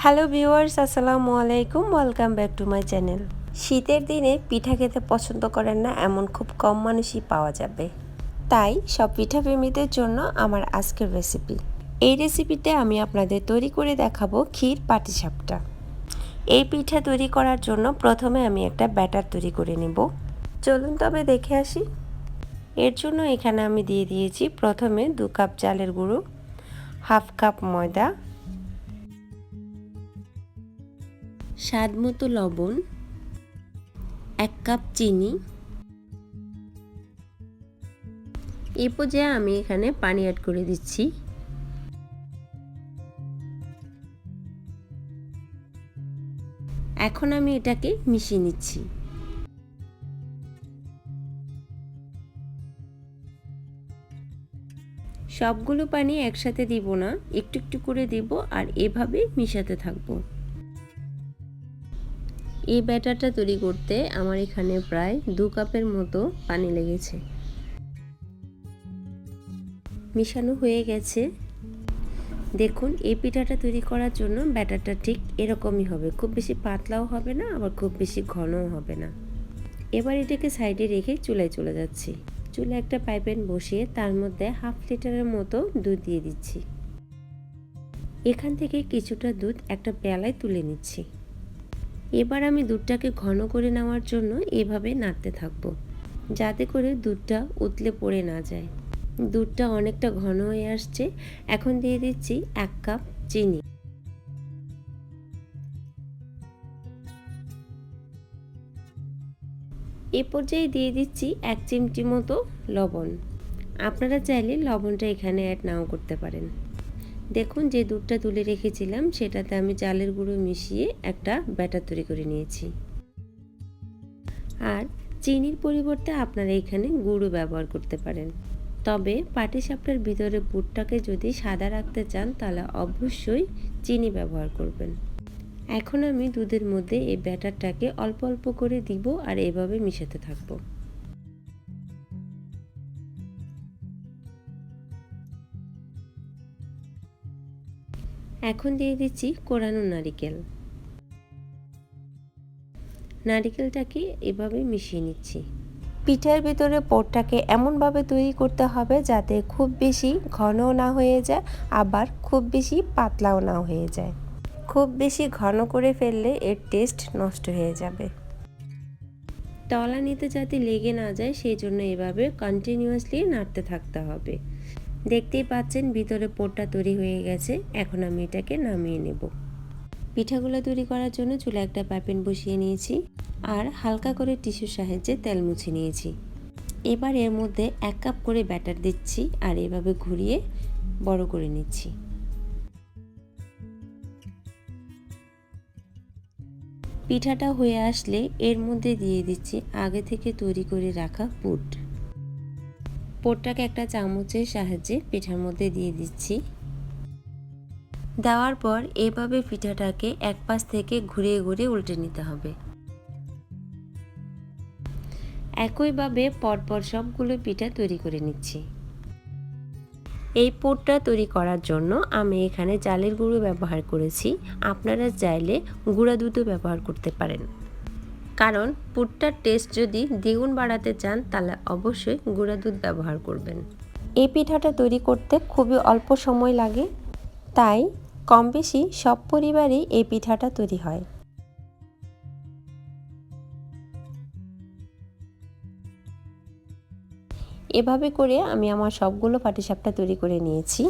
Hello viewers, আসসালামু আলাইকুম। Welcome back to my channel. শীতের দিনে পিঠা খেতে পছন্দ করেন না এমন খুব কম মানুষই পাওয়া যাবে, তাই সব পিঠাপ্রেমীদের জন্য আমার আজকের রেসিপি। এই রেসিপিতে আমি আপনাদের তৈরি করে দেখাবো ক্ষীর পাটিসাপটা। এই পিঠা তৈরি করার জন্য প্রথমে আমি একটা ব্যাটার তৈরি করে নেব। চলুন তবে দেখে আসি। এর জন্য এখানে আমি দিয়ে দিয়েছি প্রথমে 2 কাপ চালের গুঁড়ো, হাফ কাপ ময়দা, স্বাদ মতো লবণ, 1 কাপ চিনি। এই পর্যায়ে আমি এখানে পানি অ্যাড করে দিচ্ছি। এখন আমি এটাকে মিশিয়ে নিচ্ছি। সবগুলো পানি একসাথে দিব না, একটু একটু করে দিব আর এভাবে মিশাতে থাকবো। এই ব্যাটারটা তৈরি করতে আমার এখানে প্রায় 2 কাপের মতো পানি লেগেছে। মিশানো হয়ে গেছে। দেখুন, এই পিঠাটা তৈরি করার জন্য ব্যাটারটা ঠিক এরকমই হবে, খুব বেশি পাতলাও হবে না আবার খুব বেশি ঘনও হবে না। এবার এটাকে সাইডে রেখে চুলায় চলে যাচ্ছি। চুলায় একটা ফ্রাই প্যান বসিয়ে তার মধ্যে হাফ লিটারের মতো দুধ দিয়ে দিচ্ছি। এখান থেকে কিছুটা দুধ একটা পেয়ালায় তুলে নিচ্ছি। এবার আমি দুধটাকে ঘন করে নেওয়ার জন্য এভাবে নাড়তে থাকবো, যাতে করে দুধটা উতলে পড়ে না যায়। দুধটা অনেকটা ঘন হয়ে আসছে। এখন দিয়ে দিচ্ছি 1 কাপ চিনি। এ পর্যায়ে দিয়ে দিচ্ছি 1 চিমটি মতো লবণ। আপনারা চাইলে লবণটা এখানে অ্যাড নাও করতে পারেন। দেখুন, যে দুধটা তুলে রেখেছিলাম সেটাতে আমি চালের গুঁড়ো মিশিয়ে একটা ব্যাটার তৈরি করে নিয়েছি। আর চিনির পরিবর্তে আপনারা এখানে গুঁড়ো ব্যবহার করতে পারেন। তবে পাটিসাপটার ভিতরে পুরটাকে যদি সাদা রাখতে চান তাহলে অবশ্যই চিনি ব্যবহার করবেন। এখন আমি দুধের মধ্যে এই ব্যাটারটাকে অল্প অল্প করে দিব আর এভাবে মিশাতে থাকবো। এখন দিয়ে দিচ্ছি কোরানো নারকেল। নারকেলটাকে এভাবে মিশিয়ে নিচ্ছি। পিঠার ভিতরে পুরটাকে এমনভাবে তৈরি করতে হবে যাতে খুব বেশি ঘনও না হয়ে যায় আবার খুব বেশি পাতলাও না হয়ে যায়। খুব বেশি ঘন করে ফেললে এর টেস্ট নষ্ট হয়ে যাবে। তলানিতে যাতে লেগে না যায় সেই জন্য এভাবে কন্টিনিউয়াসলি নাড়তে থাকতে হবে। দেখতেই পাচ্ছেন ভিতরে পুরটা তৈরি হয়ে গেছে। এখন আমি এটাকে নামিয়ে নেব। পিঠাগুলো তৈরি করার জন্য চুলায় একটা ফ্রাই প্যান বসিয়ে নিয়েছি আর হালকা করে টিস্যুর সাহায্যে তেল মুছে নিয়েছি। এবার এর মধ্যে 1 কাপ করে ব্যাটার দিচ্ছি আর এভাবে ঘুরিয়ে বড় করে নিচ্ছি। পিঠাটা হয়ে আসলে এর মধ্যে দিয়ে দিচ্ছি আগে থেকে তৈরি করে রাখা পুরটাকে একটা চামচের সাহায্যে পিঠার মধ্যে দিয়ে দিচ্ছি। দেওয়ার পর এভাবে পিঠাটাকে এক পাশ থেকে ঘুরিয়ে ঘুরিয়ে উল্টে নিতে হবে। একইভাবে পরপর সবগুলো পিঠা তৈরি করে নিচ্ছি। এই পুরটা তৈরি করার জন্য আমি এখানে চালের গুঁড়ো ব্যবহার করেছি। আপনারা চাইলে গুঁড়া দুধও ব্যবহার করতে পারেন, কারণ পুরটার টেস্ট যদি দ্বিগুণ বাড়াতে চান তাহলে অবশ্যই গুঁড়া দুধ ব্যবহার করবেন। এই পিঠাটা তৈরি করতে খুবই অল্প সময় লাগে, তাই কম বেশি সব পরিবারেই এই পিঠাটা তৈরি হয়। এভাবে করে আমি আমার সবগুলো পাটিসাপটা তৈরি করে নিয়েছি।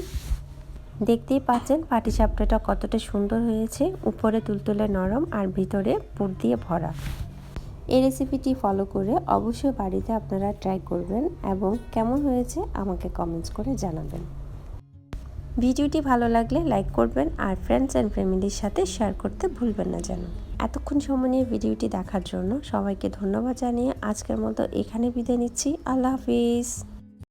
দেখতেই পাচ্ছেন পাটিসাপটাটা কতটা সুন্দর হয়েছে, উপরে তুলতুলে নরম আর ভিতরে পুর দিয়ে ভরা। এই রেসিপিটি ফলো করে অবশ্যই বাড়িতে আপনারা ট্রাই করবেন এবং কেমন হয়েছে আমাকে কমেন্টস করে জানাবেন। ভিডিওটি ভালো লাগলে লাইক করবেন আর ফ্রেন্ডস অ্যান্ড ফ্যামিলির সাথে শেয়ার করতে ভুলবেন না যেন। এতক্ষণ সময় নিয়ে ভিডিওটি দেখার জন্য সবাইকে ধন্যবাদ জানিয়ে আজকের মতো এখানে বিদায় নিচ্ছি। আল্লাহ হাফিজ।